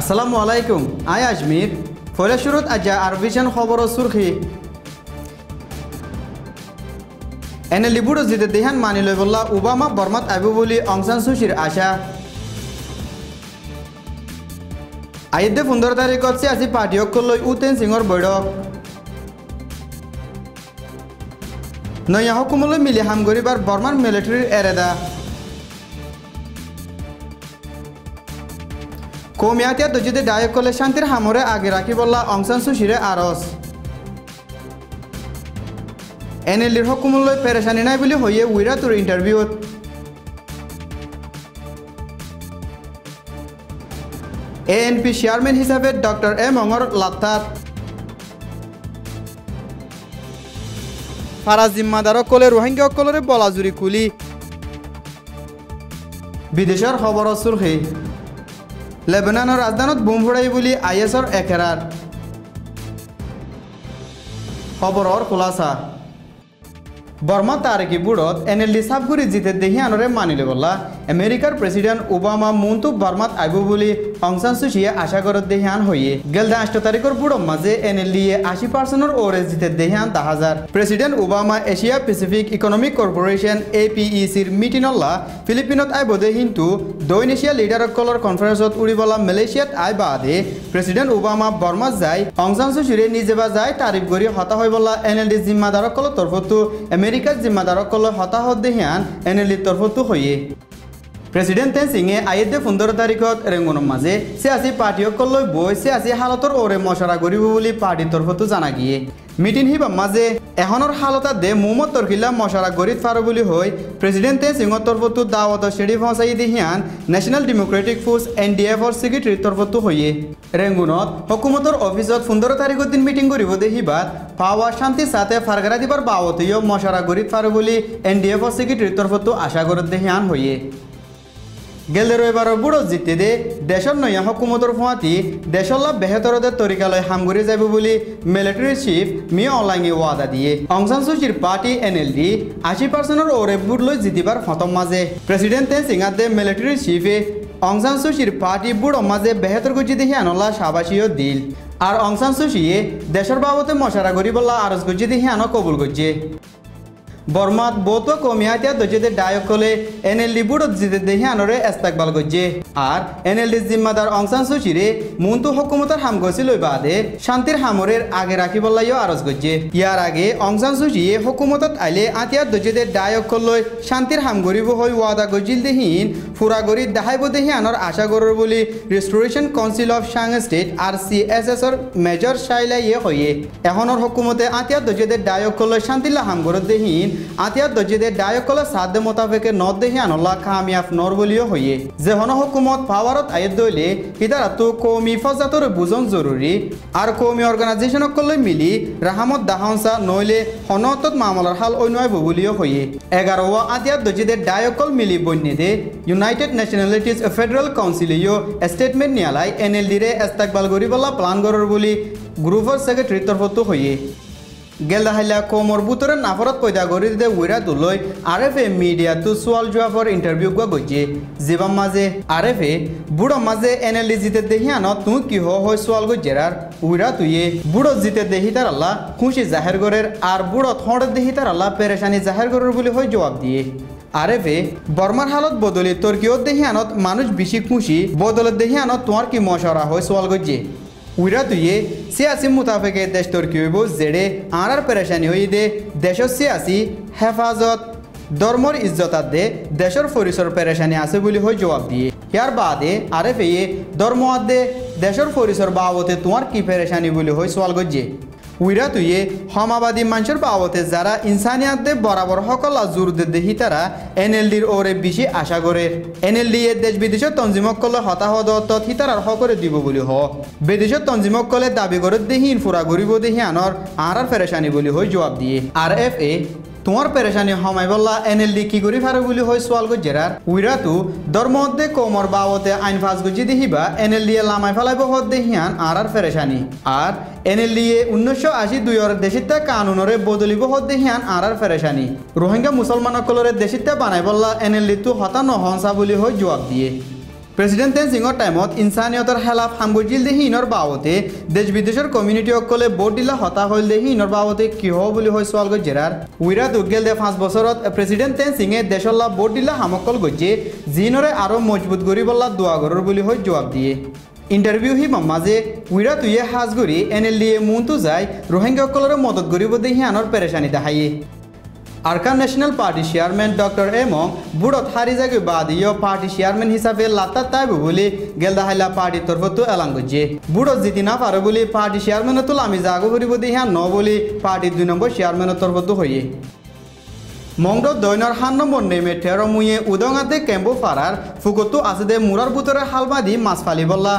আসসালামু আলাইকুম আই আজমির ফলে শুরুত আজা আরবিশন খবর সুরখি এনে লিবুড়ো জিতে দেহান মানি লই বললা ওবামা বর্মাত আইব বলি অং সান সুচির আশা আইদে 15 তারিখত সিয়াসি পার্টিক লই উতেন সিংর বৈঠক নয়া হুকুমলৈ মিলি হাম গরিবার বর্মান মিলিটারির এরেদা কৌমিয়াতিয়া দজিদে ডায়ক কলে শান্তির হামরে আগে রাখি বললা অং সান সুচিরে আরস এনএলডির হুকুমলৈ পেরেশানি নাই বলি হইয়ে উইরাতুর ইন্টারভিউত এএনপি চেয়ারম্যান হিসাবে ডক্টর এম অঙর লাত্তাত ফারাজ জিম্মাদারক কলে রোহিঙ্গা কলরে বলাজুরি কুলি বিদেশের খবর সুরখি লেবাননের রাজধানীত বোম ফুটাই বলি আইএসর একেরার খবরর খোলাসা বর্মা তারিখি বুড়ত এনএলডি সাবগুড়ি জিতে দেহি আনরে মানিলে বললা আমেরিকার প্রেসিডেন্ট ওবামা মুন্তু বর্মাত আইব বলি অং সান সুচিয়ে আশা করত দেহি আন হইয়ে গেলদা 8 তারিখর বুড়ম মাঝে এনএলডি 80% ওরে জিতে দেহি আন 10,000 president Obama Asia Pacific economic corporation এপিইসির মিটিনল্লা ফিলিপিনত আইব দে কিন্তু দৈন এশিয়া লিডারক কলর কনফারেন্সত উড়ি বলা মালয়েশিয়াত আই বাদে প্রেসিডেন্ট ওবামা বর্মা যায় অং সান সুচিরে নিজে বা যায় তারিফ করি হতা হই বলা এনএলডি জিম্মাদারক কল তরফতু আমেরিকার জিম্মাদারক কল হতাহত দেহিয়ান এনএলডির তরফতু হইয়ে প্রেসিডেন্ট তেন সিংয়ে আইদে 15 তারিখত রেঙ্গনের মাঝে সিয়াসি পার্টিসকল লৈ বই সিয়াসি হালতর ওরে মশারা করিব বলি পার্টির তরফতু জানা গিয়ে মিটিং হিবা মাঝে এখনের হালতা দে মুহম্মদ তরকিল্লা মশারা গরিত ফারো বলি হই প্রেসিডেন্ট তেন সিংর তরফতু দাওয়াত শেডি ফসাই দিহিয়ান ন্যাশনাল ডেমোক্রেটিক ফোর্স এনডিএফ এর সেক্রেটারি তরফতু হইয়ে রেঙ্গুনত হকুমতর অফিসত 15 তারিখত দিন মিটিং করিব দেহিবাত পাওয়া শান্তির সাথে ফারগারা দিবার বাবতীয় মশারা গরিত ফারো বলি এনডিএফ এর সেক্রেটারি তরফতু আশা করত দেহিয়ান হইয়ে গেলে রবিবার বুড়ো জিতে দে দেশের নয়া হকুমতর ফুয়াতি দেশল্লা বেহতরদের তরিকালয় হামগুড়ি যাব বলি মিলিটারি চিফ মিয়া অনলাইনে ওয়াদা দিয়ে অং সান সুচির পার্টি এনএলডি 80% ওরে বুট লই জিতিবার ফতম মাঝে প্রেসিডেন্ট তেন সিংহাতে মিলিটারি চিফে অং সান সুচির পার্টি বুড়ো মাঝে বেহতর গুজি দেখি আনলা সাবাসীয় দিল আর অং সান সুচিয়ে দেশের বাবতে মশারা করি বললা আরজ গুজি দেখি আনো কবুল গজ্জে বর্মাত বহুত কমিয়াতিয়া দজিদে ডায়ক কলে এনএলডি বুড়ত জিতে দেহি আনরে ইস্তেকবাল গজ্জে আর এনএলডি জিম্মাদার অং সান সুচিরে মুন্তু হুকুমতার হাম গছি লই বাদে শান্তির হামরের আগে রাখি বললাইও আরজ গজ্জে ইয়ার আগে অং সান সুচিয়ে হুকুমতত আইলে আতিয়া দজিদে ডায়ক কলই শান্তির হাম গরিব হই ওয়াদা গজিল দেহিন ফুরা গরি দেখাইব দেহি আনর আশা করর বলি restoration council of Shan state আর সিএসএস এর মেজর শাইলাইয়ে হইয়ে এখনর হুকুমতে আতিয়া দজিদে ডায়ক কলই শান্তিলা হাম গরত দেহিন আতিয়া দজিদে ডায়কল সাধ্য মোতাবেকে নদ দেহি আনলা কামিয়াব নর বলিও হইয়ে যে হন হুকুমত পাওয়ারত আয়ত দইলে হিদারাতো কৌমি ফজাতর বুজন জরুরি আর কৌমি অর্গানাইজেশন কলই মিলি রাহামত দাহনসা নইলে হনতত মামলার হাল অন্যয় বলিও হইয়ে 11 আতিয়া দজিদে ডায়কল মিলি বন্যে দে ইউনাইটেড ন্যাশনালিটিজ ফেডারেল কাউন্সিলিও স্টেটমেন্ট নিয়ালাই এনএলডি রে ইস্তেকবাল করিবলা প্ল্যান করর বলি গ্রুপর সেক্রেটারি তরফতো হইয়ে গেল হাইলা কোমর বুতরে নাফরত পয়দা করি দে উইরা তুলই আরএফএ মিডিয়া তু সোয়াল জওয়াবর ইন্টারভিউ গা গজে জিবাম মাঝে আরএফএ বুড়ো মাঝে এনএলডি জিতে দেহি আন তুই কি হয় সোয়াল গজেরার উইরা তুইয়ে বুড়ো জিতে দেহি তার আল্লাহ খুশি জাহের করের আর বুড়ো থড় দেহি তার আল্লাহ পেরেশানি জাহের করার বলে হয় জবাব দিয়ে আরএফএ বর্মার হালত বদলি তুর্কিও দেহি আনত মানুষ বেশি খুশি বদলত দেহি আনত তোমার কি মশারা হয় সোয়াল গজে উইরা তুইয়ে সিয়াসি মুতাফেকে দেশ তর্কি হইব জেড়ে আর পেরেশানি হই দে দেশের সিয়াসি হেফাজত ধর্মর ইজ্জতার দে দেশের পরিসর পেরেশানি আছে বলি হই জবাব দিয়ে ইয়ার বাদে আরএফএ ধর্ম দে দেশের পরিসর বাবতে তোমার কি পেরেশানি বলি হই সোয়াল গজ্জে উইরা তুইয়ে সমাবাদী মানুষের বাবতে যারা ইনসানিয়াত দে বরাবর সকল জোর দে দেহি তারা এনএলডির ওরে বেশি আশা করে এনএলডি এ দেশ বিদেশের তঞ্জিমক কলে হতাহত হিতারার হকরে দিব বলি হ বিদেশের তঞ্জিমক কলে দাবি করে দেহিন ফুরা গরিব দেহি আনর আর পেরেশানি বলি হই জবাব দিয়ে আরএফএ তোমার পেরেশানি হমাই বললা এনএলডি কি করি ফারে বলি হয় সোয়াল গজেরার উইরা তু ধর্মদে কোমর বাবতে আইন ফাঁস গজি দেহিবা এনএলডি লামাই ফেলাইব হদ দেহিয়ান আর পেরেশানি আর এনএলডি 1982 দেশিতা কানুনরে বদলিব হদ দেহিয়ান আর পেরেশানি রোহিঙ্গা মুসলমানসকলরে দেশিতা বানাই বললা এনএলডি তু হতা নহনসা বলি হয় জবাব দিয়ে প্রেসিডেন্ট তেনজিংর টাইমত ইনসানিয়তৰ খেলাফ হামগুজিল দেহি ইনৰ বাবতে দেশ বিদেশৰ কমিউনিটিসকলে ভোট দিলা হতা হল দেহি ইনৰ বাবতে কিহ বুলি হৈ সৱাল গজেৰাৰ উইৰা দুগেল দে 5 বছৰত প্রেসিডেন্ট তেনজিঙে দেশল্লা ভোট দিলা হামকল গজে জিনৰে আৰু মজবুত কৰিবলা দোয়া গৰৰ বুলি হৈ জবাব দিয়ে ইন্টারভিউ হি মাঝে উইরা তুইয়ে হাজগুড়ি এনএলডিএ মুন্তু যায় রোহিঙ্গাসকলর মদত করিব দেহি আনর পেরেশানি দেখাইয়ে Arakan National Party chairman doctor এমং বুড়ত হারি যাগে বাদিও পার্টি চেয়ারম্যান হিসাবে লাতা তাইব বলে গেলদাহাইলা পার্টির তরফতো এলান করছে বুড়ত জিতি না পারে বলে পার্টি চেয়ারম্যান তো আমি জাগো করিব দেহি ন বলে পার্টির 2 নম্বর চেয়ারম্যানের তরফতো হইয়ে মংড দৈনর 7 নম্বর নেমে 13 মুয়ে উদঙাতে ক্যাম্পো ফারার ফুকতো আছে দে মুরার বুতরে হালবাদি মাছ ফালি বললা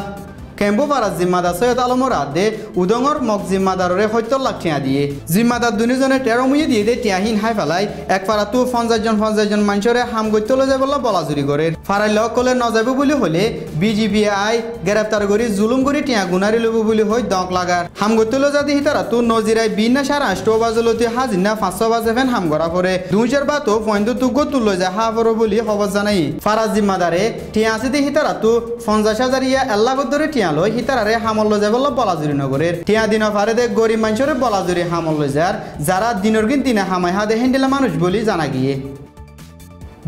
ক্যাম্পো ফারার জিম্মাদার সৈয়দ আলমর আদে উদঙর মগ জিম্মাদাররে 70 লাখ টিয়া দিয়ে জিম্মাদার দুজনে 13 মুয়ে দিয়ে দে টিয়াহীন হাই ফেলাই এক ফারাতু 50 জন মানুষরে হাম গইতে লয় যায় বললা বলাজুরি করে ফারাই লক কলে ন যাবে বলি হলে বিজিবিআই গ্রেফতার করি জুলুম করি টিয়া গুনারি লব বলি হই দক লাগার হাম গইতে লয় যাদি হিতারা তু নজিরাই বিনা সার 8 বাজলতি হাজিনা 500 বাজে ফেন হাম গরা করে 2000 বাতো পয়েন্ট তু গতু লয় যায় হা পর বলি খবর জানাই ফারাজ জিম্মাদারে টিয়া আছে দি হিতারা তু 50000 ইয়া আল্লাহ গদরে টিয়া লয় হিতারারে হামল লয় যায় বললা বলাজুরি নগরের টিয়া দিন ফারে দে গরিব মানুষরে বলাজুরি হামল লয় যার যারা দিনর দিন দিনে হামাই হা দে হেন্ডেলা মানুষ বলি জানা গিয়ে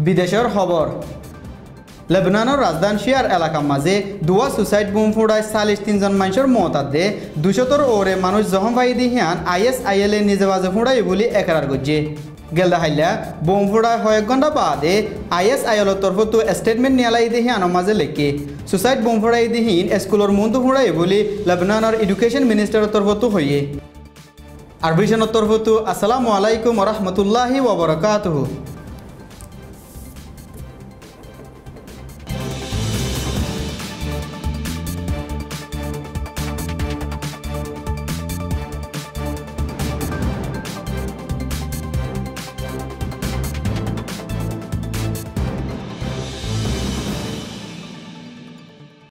বিদেশের খবর লেবাননের রাজধানী শিয়ার এলাকার মাঝে দুয়া সুসাইড বোম ফোড়ায় 43 জন মানুষের মতাত দে 200 ওরে মানুষ জখম পাই দিহিয়ান ISIL এ নিজে বাজে ফোড়াই বলি একরার করছে গেলদা হাইলা বোম ফোড়ায় কয়েক ঘন্টা বাদে ISIL তরফ তো স্টেটমেন্ট নিয়ালাই দিহিয়ানোর মাঝে লেখে সুসাইড বোম ফোড়াই দিহিন স্কুলের মন্তু ফোড়াই বলি লেবাননের এডুকেশন মিনিস্টারের তরফ তো হইয়ে আর ভিশনের তরফ তো আসসালামু আলাইকুম ওয়া রাহমাতুল্লাহি ওয়া বারাকাতুহু।